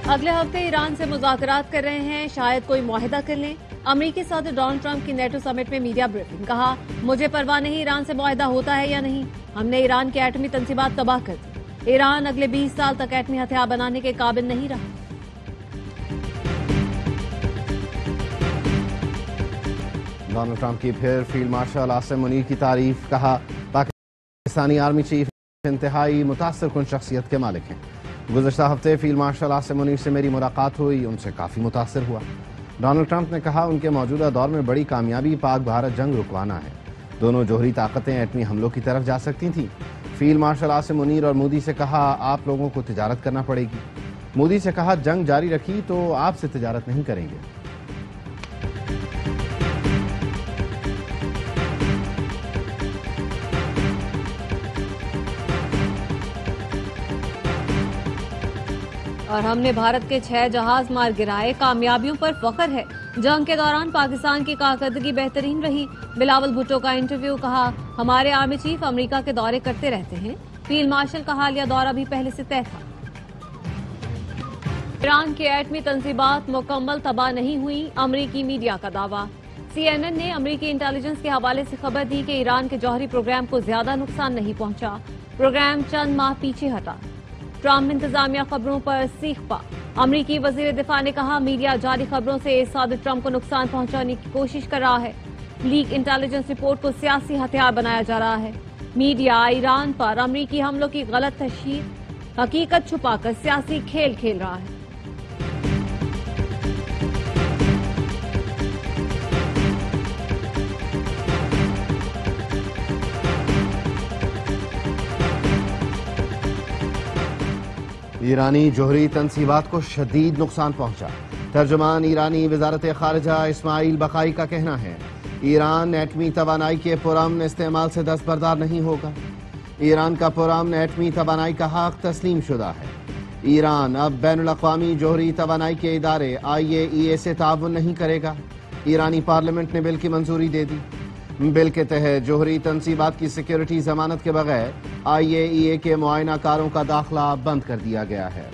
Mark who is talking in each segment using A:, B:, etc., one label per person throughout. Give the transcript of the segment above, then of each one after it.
A: اگلے ہفتے ایران سے مذاکرات کر رہے ہیں، شاید کوئی معاہدہ کر لیں۔ امریکی صدر ڈونلڈ ٹرمپ کی نیٹو سمٹ میں میڈیا بریفنگ، کہا مجھے پرواہ نہیں ایران سے معاہدہ ہوتا ہے یا نہیں، ہم نے ایران کے ایٹمی تنصیبات تباہ کر دی، ایران اگلے 20 سال تک ایٹمی ہتھیار بنانے کے قابل نہیں رہا۔
B: ڈونلڈ ٹرمپ کی پھر فیلڈ مارشل عاصم منیر کی تعریف، کہا پاکستانی آرمی چیف انتہائی متاثر کن شخصیت کے مالک ہیں، گزشتہ ہفتے فیلڈ مارشل عاصم منیر سے میری ملاقات ہوئی، ان سے کافی متاثر ہوا۔ ڈونلڈ ٹرمپ نے کہا ان کے موجودہ دور میں بڑی کامیابی پاک بھارت جنگ رکوانا ہے، دونوں جوہری طاقتیں ایٹمی حملوں کی طرف جا سکتی تھیں۔ فیلڈ مارشل عاصم منیر اور مودی سے کہا آپ لوگوں کو تجارت کرنا پڑے گی، مودی سے کہا جنگ جاری رکھی تو آپ سے تجارت نہیں کریں گے۔
A: اور ہم نے بھارت کے 6 جہاز مار گرائے، کامیابیوں پر فخر ہے، جنگ کے دوران پاکستان کی کارکردگی بہترین رہی۔ بلاول بھٹو کا انٹرویو، کہا ہمارے آرمی چیف امریکہ کے دورے کرتے رہتے ہیں، فیلڈ مارشل کا حالیہ دورہ بھی پہلے سے طے تھا۔ ایران کی ایٹمی تنصیبات مکمل تباہ نہیں ہوئی، امریکی میڈیا کا دعویٰ۔ CNN نے امریکی انٹیلیجنس کے حوالے سے خبر دی کہ ایران کے جوہری پروگرام کو زیادہ نقصان نہیں پہنچا، پروگرام چند ماہ پیچھے ہٹا۔ ٹرمپ انتظامیہ خبروں پر سیخ پا، امریکی وزیر دفاع نے کہا میڈیا جعلی خبروں سے صدر ٹرمپ کو نقصان پہنچانے کی کوشش کر رہا ہے، لیک انٹیلیجنس رپورٹ کو سیاسی ہتھیار بنایا جا رہا ہے، میڈیا ایران پر امریکی حملوں کی غلط تشہیر، حقیقت چھپا کر سیاسی کھیل کھیل رہا ہے۔
B: ایرانی جوہری تنصیبات کو شدید نقصان پہنچا، ترجمان ایرانی وزارت خارجہ اسماعیل بقائی کا کہنا ہے ایران ایٹمی توانائی کے پرامن استعمال سے دستبردار نہیں ہوگا، ایران کا پرامن ایٹمی توانائی کا حق تسلیم شدہ ہے، ایران اب بین الاقوامی جوہری توانائی کے ادارے IAEA سے تعاون نہیں کرے گا، ایرانی پارلیمنٹ نے بل کی منظوری دے دی، بل کے تحت جوہری تنصیبات کی سیکیورٹی ضمانت کے بغیر IAEA کے معائنہ کاروں کا داخلہ بند کر دیا گیا ہے۔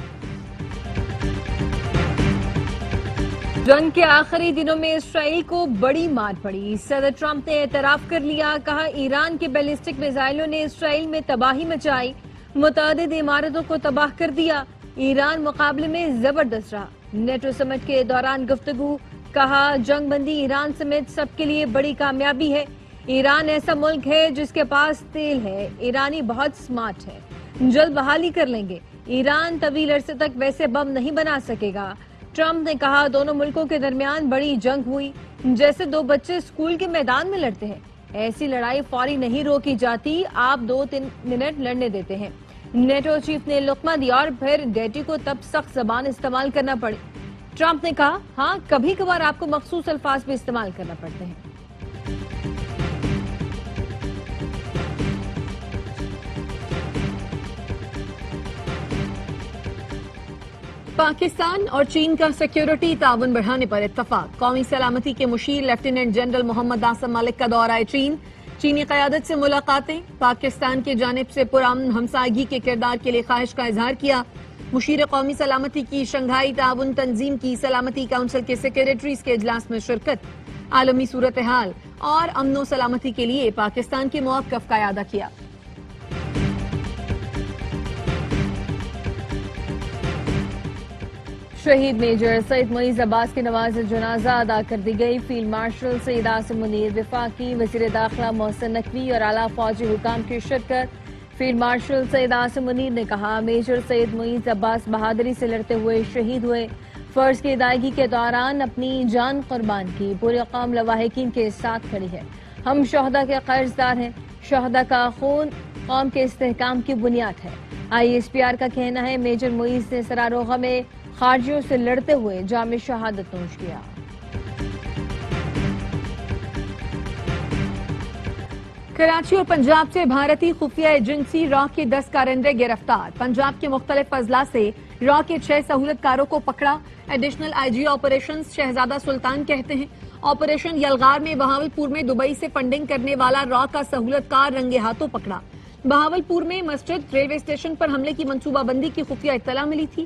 A: جنگ کے آخری دنوں میں اسرائیل کو بڑی مار پڑی، صدر ٹرمپ نے اعتراف کر لیا، کہا ایران کے بیلسٹک میزائلوں نے اسرائیل میں تباہی مچائی، متعدد عمارتوں کو تباہ کر دیا، ایران مقابلے میں زبردست رہا۔ نیٹو سمٹ کے دوران گفتگو، کہا جنگ بندی ایران سمیت سب کے لیے بڑی کامیابی ہے، ایران ایسا ملک ہے جس کے پاس تیل ہے، ایرانی بہت سمارٹ ہے، جلد بحالی کر لیں گے، ایران طویل عرصے تک ویسے بم نہیں بنا سکے گا۔ ٹرمپ نے کہا دونوں ملکوں کے درمیان بڑی جنگ ہوئی، جیسے 2 بچے اسکول کے میدان میں لڑتے ہیں، ایسی لڑائی فوری نہیں روکی جاتی، آپ 2-3 منٹ لڑنے دیتے ہیں۔ نیٹو چیف نے لقمہ دیا اور پھر ڈیٹی کو تب سخت زبان استعمال کرنا پڑی۔ ٹرمپ نے کہا ہاں کبھی کبھار آپ کو مخصوص الفاظ بھی استعمال کرنا پڑتے ہیں۔ پاکستان اور چین کا سیکیورٹی تعاون بڑھانے پر اتفاق، قومی سلامتی کے مشیر لیفٹیننٹ جنرل محمد عاصم ملک کا دورہ چین، چینی قیادت سے ملاقاتیں، پاکستان کی جانب سے پرامن ہمسائیگی کے کردار کے لیے خواہش کا اظہار کیا، مشیر قومی سلامتی کی شنگھائی تعاون تنظیم کی سلامتی کونسل کے سیکریٹریز کے اجلاس میں شرکت، عالمی صورتحال اور امن و سلامتی کے لیے پاکستان کے موقف کا اعادہ کیا۔ شہید میجر سید معیز عباس کی نماز جنازہ ادا کر دی گئی، فیلڈ مارشل سید عاصم منیر، وفاقی وزیر داخلہ محسن نقوی اور اعلیٰ فوجی حکام کی شرکت۔ فیلڈ مارشل سید عاصم منیر نے کہا میجر سید معیز عباس بہادری سے لڑتے ہوئے شہید ہوئے، فرض کی ادائیگی کے دوران اپنی جان قربان کی، پوری قوم لواحقین کے ساتھ کھڑی ہے، ہم شہداء کے قرضدار ہیں، شہداء کا خون قوم کے استحکام کی بنیاد ہے۔ ISPR کا کہنا ہے میجر معیز نے سراروغہ میں خارجیوں سے لڑتے ہوئے جام شہادت نوش کیا۔ کراچی اور پنجاب سے بھارتی خفیہ ایجنسی را کے 10 کارندے گرفتار، پنجاب کے مختلف اضلاع سے را کے 6 سہولت کاروں کو پکڑا۔ ایڈیشنل IG آپریشنز شہزادہ سلطان کہتے ہیں آپریشن یلغار میں بہاولپور میں دبئی سے فنڈنگ کرنے والا را کا سہولت کار رنگے ہاتھوں پکڑا۔ بہاولپور میں مسجد ریلوے اسٹیشن پر حملے کی منصوبہ بندی کی خفیہ اطلاع ملی تھی،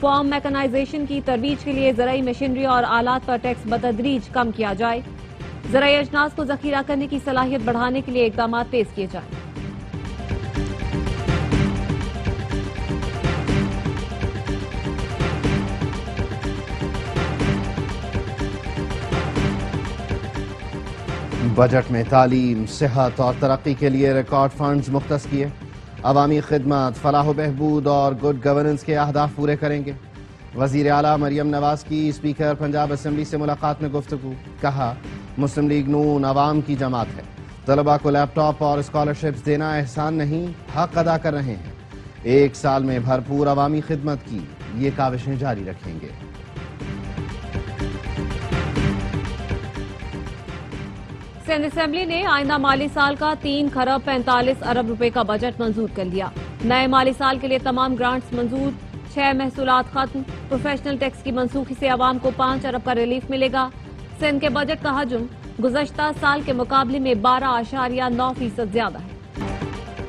C: فارم میکنائزیشن کی ترویج کے لیے زرعی مشینری اور آلات پر ٹیکس بتدریج کم کیا جائے. زرعی اجناس کو ذخیرہ کرنے کی صلاحیت بڑھانے کے لیے اقدامات تیز کیے جائیں.
B: بجٹ میں تعلیم، صحت اور ترقی کے لیے ریکارڈ فنڈز مختص کیے. عوامی خدمت، فلاح و بہبود اور گڈ گورننس کے اہداف پورے کریں گے. وزیر اعلیٰ مریم نواز کی اسپیکر پنجاب اسمبلی سے ملاقات میں گفتگو. کہا مسلم لیگ نون عوام کی جماعت ہے. طلباء کو لیپ ٹاپ اور اسکالرشپس دینا احسان نہیں، حق ادا کر رہے ہیں. 1 سال میں بھرپور عوامی خدمت کی، یہ کاوشیں جاری رکھیں گے.
C: سندھ اسمبلی نے آئندہ مالی سال کا 3 کھرب 45 ارب روپے کا بجٹ منظور کر لیا. نئے مالی سال کے لیے تمام گرانٹس منظور. 6 محصولات ختم. پروفیشنل ٹیکس کی منسوخی سے عوام کو 5 ارب کا ریلیف ملے گا. سندھ کے بجٹ کا حجم گزشتہ سال کے مقابلے میں 12.9% زیادہ ہے.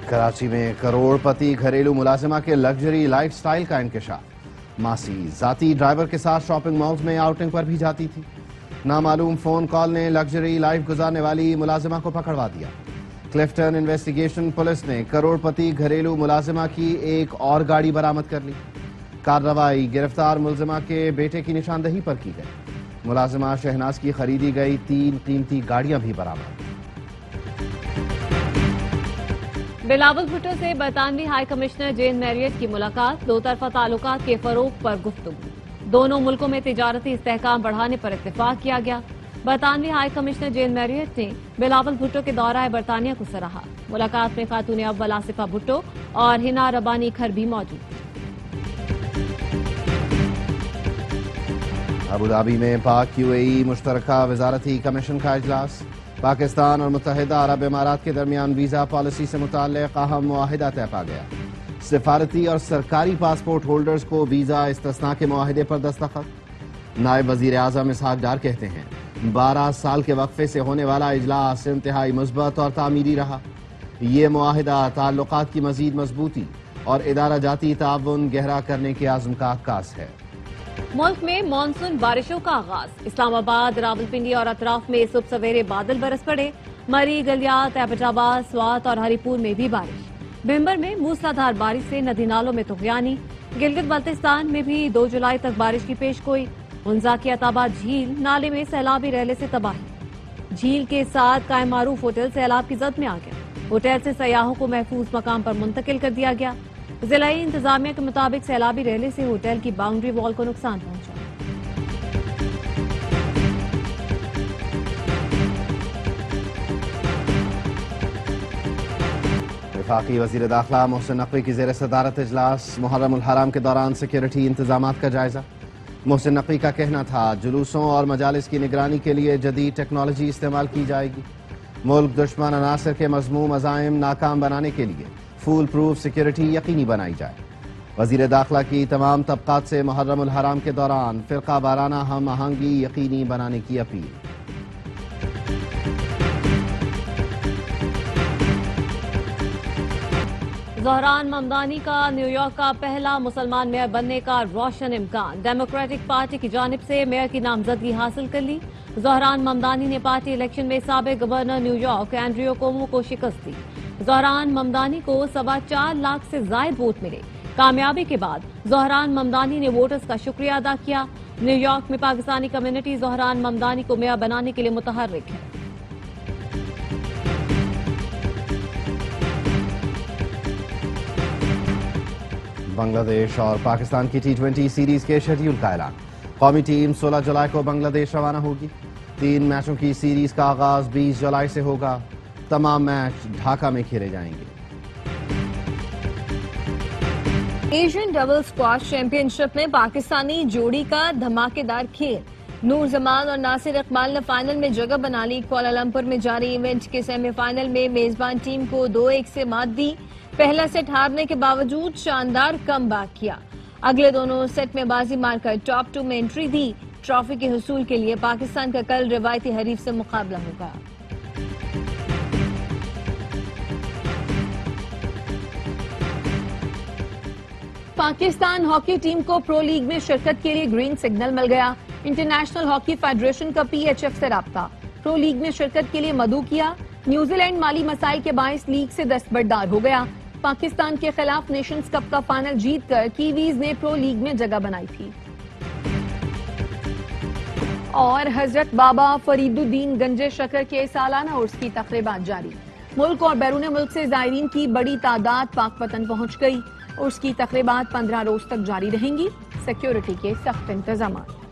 B: کراچی میں کروڑ پتی گھریلو ملازمہ کے لگژری لائف سٹائل کا انکشاف. ماسی ذاتی ڈرائیور کے ساتھ شاپنگ مالز میں آؤٹنگ پر بھی جاتی تھی. نامعلوم فون کال نے لگژری لائف گزارنے والی ملازمہ کو پکڑوا دیا. کلفٹن انویسٹیگیشن پولیس نے کروڑ پتی گھریلو ملازمہ کی ایک اور گاڑی برآمد کر لی. کارروائی گرفتار ملزمہ کے بیٹے کی نشاندہی پر کی گئی. ملازمہ شہناز کی خریدی گئی 3 قیمتی گاڑیاں بھی برآمد.
C: بلاول بھٹو سے برطانوی ہائی کمشنر جین میریٹ کی ملاقات. 2 طرفہ تعلقات کے فروغ پر گفتگو. دونوں ملکوں میں تجارتی استحکام بڑھانے پر اتفاق کیا گیا. برطانوی ہائی کمشنر جین میریٹ نے بلاول بھٹو کے دورہ برطانیہ کو سراہا. ملاقات میں خاتون اول آصفہ بھٹو اور ہنا ربانی کھر بھی موجود تھے.
B: ابوظہبی میں پاک UAE مشترکہ وزارتی کمیشن کا اجلاس. پاکستان اور متحدہ عرب امارات کے درمیان ویزا پالیسی سے متعلق اہم معاہدہ طے پا گیا. سفارتی اور سرکاری پاسپورٹ ہولڈرز کو ویزا استثناء کے معاہدے پر دستخط. نائب وزیر اعظم اسحاق ڈار کہتے ہیں 12 سال کے وقفے سے ہونے والا اجلاس انتہائی مثبت اور تعمیری رہا. یہ معاہدہ تعلقات کی مزید مضبوطی اور ادارہ جاتی تعاون گہرا کرنے کے عزم کا عکاس ہے.
C: ملک میں مانسون بارشوں کا آغاز. اسلام آباد، راولپنڈی اور اطراف میں صبح سویرے بادل برس پڑے. مری، گلیات، ایبٹ آباد، سوات اور ہری پور میں بھی بارش. بھمبر میں موسلادھار بارش سے ندی نالوں میں طغیانی. گلگت بلتستان میں بھی 2 جولائی تک بارش کی پیش گوئی. ہنزا کی عطاباد جھیل نالے میں سیلابی ریلے سے تباہی. جھیل کے ساتھ قائم معروف ہوٹل سیلاب کی زد میں آ گیا. ہوٹل سے سیاحوں کو محفوظ مقام پر منتقل کر دیا گیا. ضلعی انتظامیہ کے مطابق سیلابی ریلے سے ہوٹل کی باؤنڈری وال کو نقصان پہنچا.
B: وفاقی وزیر داخلہ محسن نقوی کی زیر صدارت اجلاس. محرم الحرام کے دوران سیکیورٹی انتظامات کا جائزہ. محسن نقوی کا کہنا تھا جلوسوں اور مجالس کی نگرانی کے لیے جدید ٹیکنالوجی استعمال کی جائے گی. ملک دشمن عناصر کے مذموم عزائم ناکام بنانے کے لیے فول پروف سیکیورٹی یقینی بنائی جائے. وزیر داخلہ کی تمام طبقات سے محرم الحرام کے دوران فرقہ وارانہ ہم آہنگی یقینی بنانے کی اپیل.
C: زہران ممدانی کا نیو یارک کا پہلا مسلمان میئر بننے کا روشن امکان. ڈیموکریٹک پارٹی کی جانب سے میئر کی نامزدگی حاصل کر لی. زہران ممدانی نے پارٹی الیکشن میں سابق governor new York Andrew comma کو شکست دی. زہران ممدانی کو 4.25 لاکھ سے زائد ووٹ ملے. کامیابی کے بعد زہران ممدانی نے ووٹرز کا شکریہ ادا کیا. نیو یارک میں پاکستانی کمیونٹی زہران ممدانی کو میئر بنانے کے لیے متحرک ہے.
B: بنگلہ دیش اور پاکستان کی T20 سیریز کے شیڈیول کا اعلان. قومی ٹیم 16 جولائی کو بنگلہ دیش روانہ ہوگی. 3 میچوں کی سیریز کا آغاز 20 جولائی سے ہوگا. تمام میچ ڈھاکہ میں کھیلے جائیں گے.
A: ایشین ڈبل اسکواش چیمپئن شپ میں پاکستانی جوڑی کا دھماکے دار کھیل. نور زمان اور ناصر اقبال نے فائنل میں جگہ بنا لی. کوالالمپور میں جاری ایونٹ کے سیمی فائنل میں میزبان ٹیم کو 2-1 سے مات دی. پہلا سیٹ ہارنے کے باوجود شاندار کم بیک کیا. اگلے دونوں سیٹ میں بازی مار کر ٹاپ 2 میں انٹری دی. ٹرافی کے حصول کے لیے پاکستان کا کل روایتی حریف سے مقابلہ ہوگا. پاکستان ہاکی ٹیم کو پرو لیگ میں شرکت کے لیے گرین سگنل مل گیا. انٹرنیشنل ہاکی فیڈریشن کا پی ایچ ایف سے رابطہ. پرو لیگ میں شرکت کے لیے مدعو کیا. نیوزی لینڈ مالی مسائل کے باعث لیگ سے دستبردار ہو گیا. پاکستان کے خلاف نیشنز کپ کا فائنل جیت کر کیویز نے پرو لیگ میں جگہ بنائی تھی. اور حضرت بابا فرید الدین گنج شکر کے سالانہ عرس کی تقریبات جاری. ملک اور بیرون ملک سے زائرین کی بڑی تعداد پاک وطن پہنچ گئی. عرس کی تقریبات 15 روز تک جاری رہیں گی. سیکیورٹی کے سخت انتظامات.